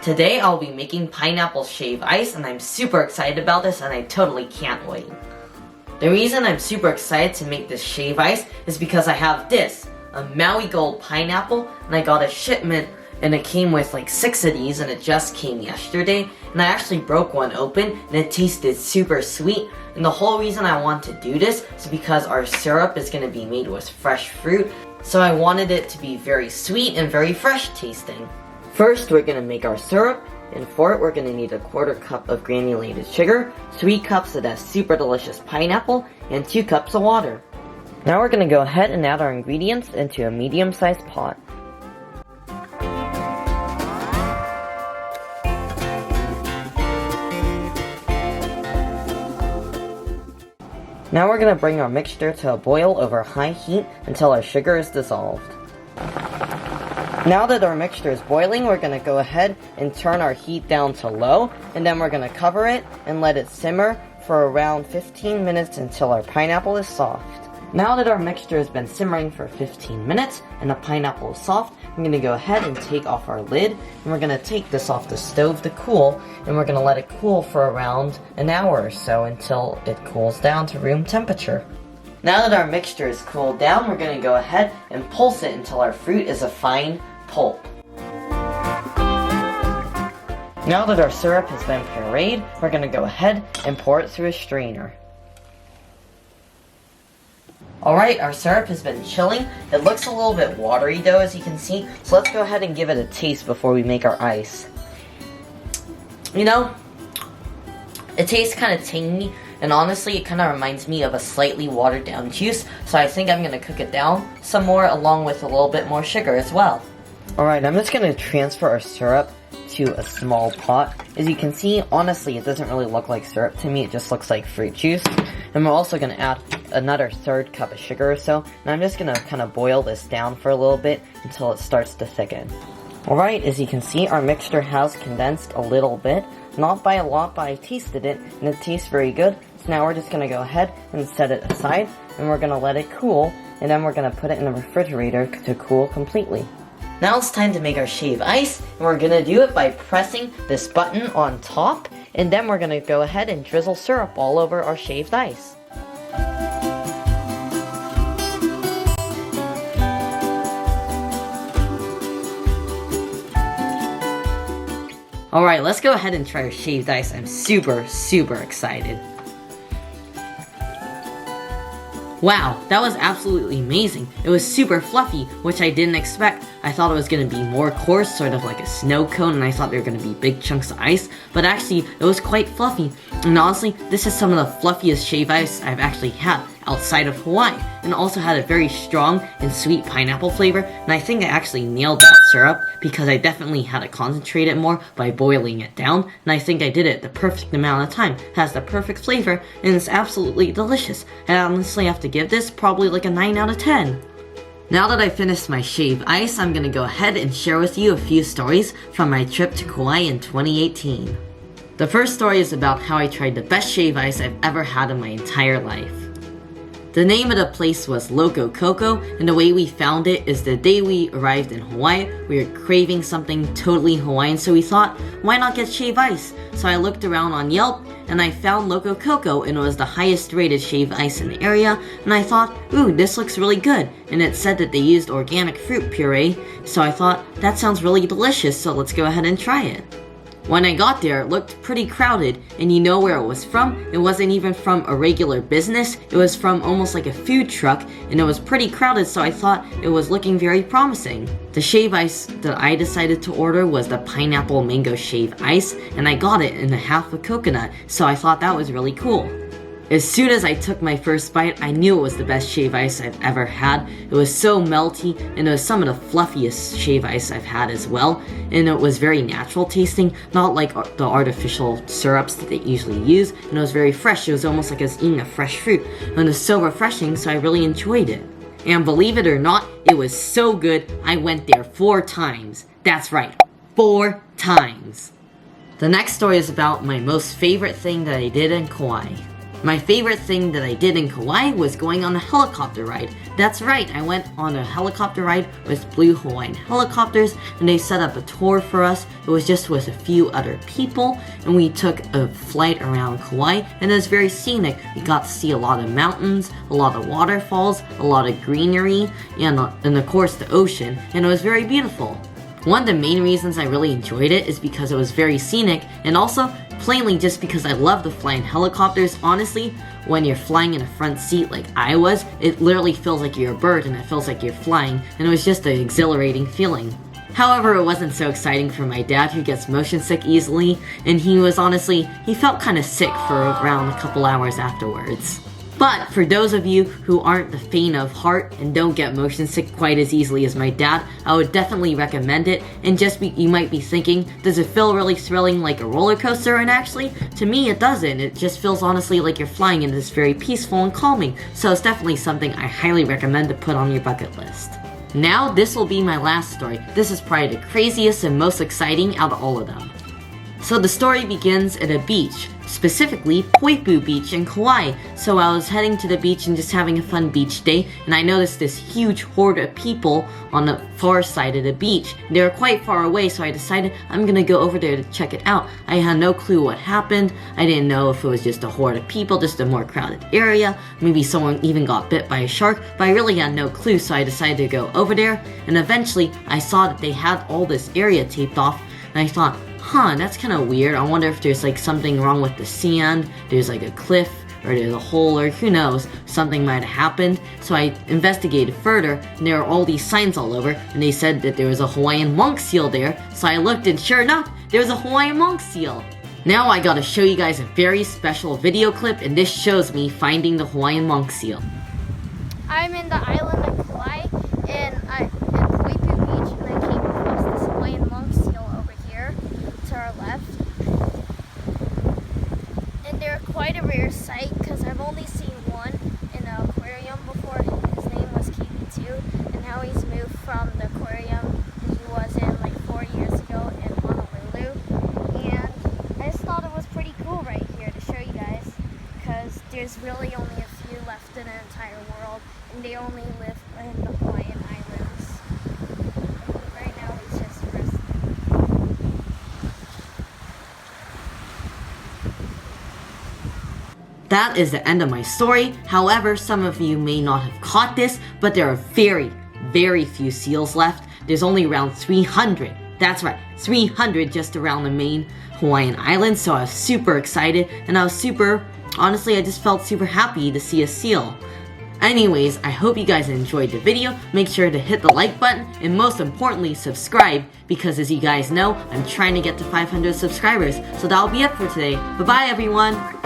Today I'll be making pineapple shave ice, and I'm super excited about this and I totally can't wait. The reason I'm super excited to make this shave ice is because I have this, a Maui Gold pineapple, and I got a shipment and it came with like 6 of these and it just came yesterday, and I actually broke one open and it tasted super sweet. And the whole reason I want to do this is because our syrup is going to be made with fresh fruit, so I wanted it to be very sweet and very fresh tasting. First, we're going to make our syrup, and for it we're going to need a 1/4 cup of granulated sugar, 3 cups of that super delicious pineapple, and 2 cups of water. Now we're going to go ahead and add our ingredients into a medium-sized pot. Now we're going to bring our mixture to a boil over high heat until our sugar is dissolved. Now that our mixture is boiling, we're going to go ahead and turn our heat down to low, and then we're going to cover it and let it simmer for around 15 minutes until our pineapple is soft. Now that our mixture has been simmering for 15 minutes and the pineapple is soft, I'm going to go ahead and take off our lid, and we're going to take this off the stove to cool, and we're going to let it cool for around an hour or so until it cools down to room temperature. Now that our mixture is cooled down, we're going to go ahead and pulse it until our fruit is a fine pulp. Now that our syrup has been pureed, we're going to go ahead and pour it through a strainer. Alright, our syrup has been chilling. It looks a little bit watery though, as you can see, so let's go ahead and give it a taste before we make our ice. You know, it tastes kind of tangy, and honestly it kind of reminds me of a slightly watered down juice, so I think I'm going to cook it down some more along with a little bit more sugar as well. Alright, I'm just going to transfer our syrup to a small pot. As you can see, honestly, it doesn't really look like syrup to me, it just looks like fruit juice. And we're also going to add another 1/3 cup of sugar or so, and I'm just going to kind of boil this down for a little bit until it starts to thicken. Alright, as you can see, our mixture has condensed a little bit, not by a lot, but I tasted it, and it tastes very good. So now we're just going to go ahead and set it aside, and we're going to let it cool, and then we're going to put it in the refrigerator to cool completely. Now it's time to make our shave ice, and we're going to do it by pressing this button on top, and then we're going to go ahead and drizzle syrup all over our shaved ice. Alright, let's go ahead and try our shaved ice. I'm super excited. Wow, that was absolutely amazing. It was super fluffy, which I didn't expect. I thought it was going to be more coarse, sort of like a snow cone, and I thought there were going to be big chunks of ice, but actually, it was quite fluffy. And honestly, this is some of the fluffiest shave ice I've actually had outside of Hawaii, and also had a very strong and sweet pineapple flavor, and I think I actually nailed that syrup, because I definitely had to concentrate it more by boiling it down, and I think I did it the perfect amount of time. It has the perfect flavor, and it's absolutely delicious. I honestly have to give this probably like a 9 out of 10. Now that I finished my shave ice, I'm gonna go ahead and share with you a few stories from my trip to Kauai in 2018. The first story is about how I tried the best shave ice I've ever had in my entire life. The name of the place was Loco Coco, and the way we found it is the day we arrived in Hawaii, we were craving something totally Hawaiian, so we thought, why not get shave ice? So I looked around on Yelp, and I found Loco Coco, and it was the highest rated shave ice in the area, and I thought, ooh, this looks really good, and it said that they used organic fruit puree, so I thought, that sounds really delicious, so let's go ahead and try it. When I got there, it looked pretty crowded, and you know where it was from? It wasn't even from a regular business, it was from almost like a food truck, and it was pretty crowded, so I thought it was looking very promising. The shave ice that I decided to order was the pineapple mango shave ice, and I got it in a half a coconut, so I thought that was really cool. As soon as I took my first bite, I knew it was the best shave ice I've ever had. It was so melty, and it was some of the fluffiest shave ice I've had as well, and it was very natural tasting, not like the artificial syrups that they usually use, and it was very fresh. It was almost like I was eating a fresh fruit, and it was so refreshing, so I really enjoyed it. And believe it or not, it was so good, I went there 4 times. That's right, 4 times. The next story is about my most favorite thing that I did in Kauai. My favorite thing that I did in Kauai was going on a helicopter ride. That's right, I went on a helicopter ride with Blue Hawaiian Helicopters, and they set up a tour for us. It was just with a few other people, and we took a flight around Kauai, and it was very scenic. We got to see a lot of mountains, a lot of waterfalls, a lot of greenery, and of course the ocean, and it was very beautiful. One of the main reasons I really enjoyed it is because it was very scenic, and also plainly just because I love the flying helicopters. Honestly, when you're flying in a front seat like I was, it literally feels like you're a bird and it feels like you're flying, and it was just an exhilarating feeling. However, it wasn't so exciting for my dad, who gets motion sick easily, and he felt kind of sick for around a couple hours afterwards. But for those of you who aren't the faint of heart and don't get motion sick quite as easily as my dad, I would definitely recommend it. And you might be thinking, does it feel really thrilling like a roller coaster? And actually, to me it doesn't. It just feels honestly like you're flying, and it's very peaceful and calming. So it's definitely something I highly recommend to put on your bucket list. Now this will be my last story. This is probably the craziest and most exciting out of all of them. So the story begins at a beach, specifically Poipu Beach in Kauai. So I was heading to the beach and just having a fun beach day, and I noticed this huge horde of people on the far side of the beach. They were quite far away, so I decided I'm gonna go over there to check it out. I had no clue what happened. I didn't know if it was just a horde of people, just a more crowded area. Maybe someone even got bit by a shark, but I really had no clue, so I decided to go over there. And eventually, I saw that they had all this area taped off, and I thought, that's kind of weird. I wonder if there's like something wrong with the sand, there's like a cliff, or there's a hole, or who knows, something might have happened. So I investigated further, and there were all these signs all over, and they said that there was a Hawaiian monk seal there. So I looked, and sure enough, there was a Hawaiian monk seal. Now I gotta show you guys a very special video clip, and this shows me finding the Hawaiian monk seal. I'm in the island of Kauai, and at Poipu Beach, and I came across this Hawaiian monk seal over here to our left. And they're quite a rare sight because I've only seen one in an aquarium before. His name was Kaui too, and now he's moved from the aquarium that he was in like 4 years ago in Honolulu. And I just thought it was pretty cool right here to show you guys, because there's really only a few left in the entire world, and they only live in the Hawaiian Islands. Right now he's just resting. That is the end of my story. However, some of you may not have caught this, but there are very, very few seals left. There's only around 300. That's right, 300 just around the main Hawaiian Islands. So I was super excited, and honestly, I just felt super happy to see a seal. Anyways, I hope you guys enjoyed the video. Make sure to hit the like button, and most importantly, subscribe, because as you guys know, I'm trying to get to 500 subscribers. So that'll be it for today. Bye-bye, everyone!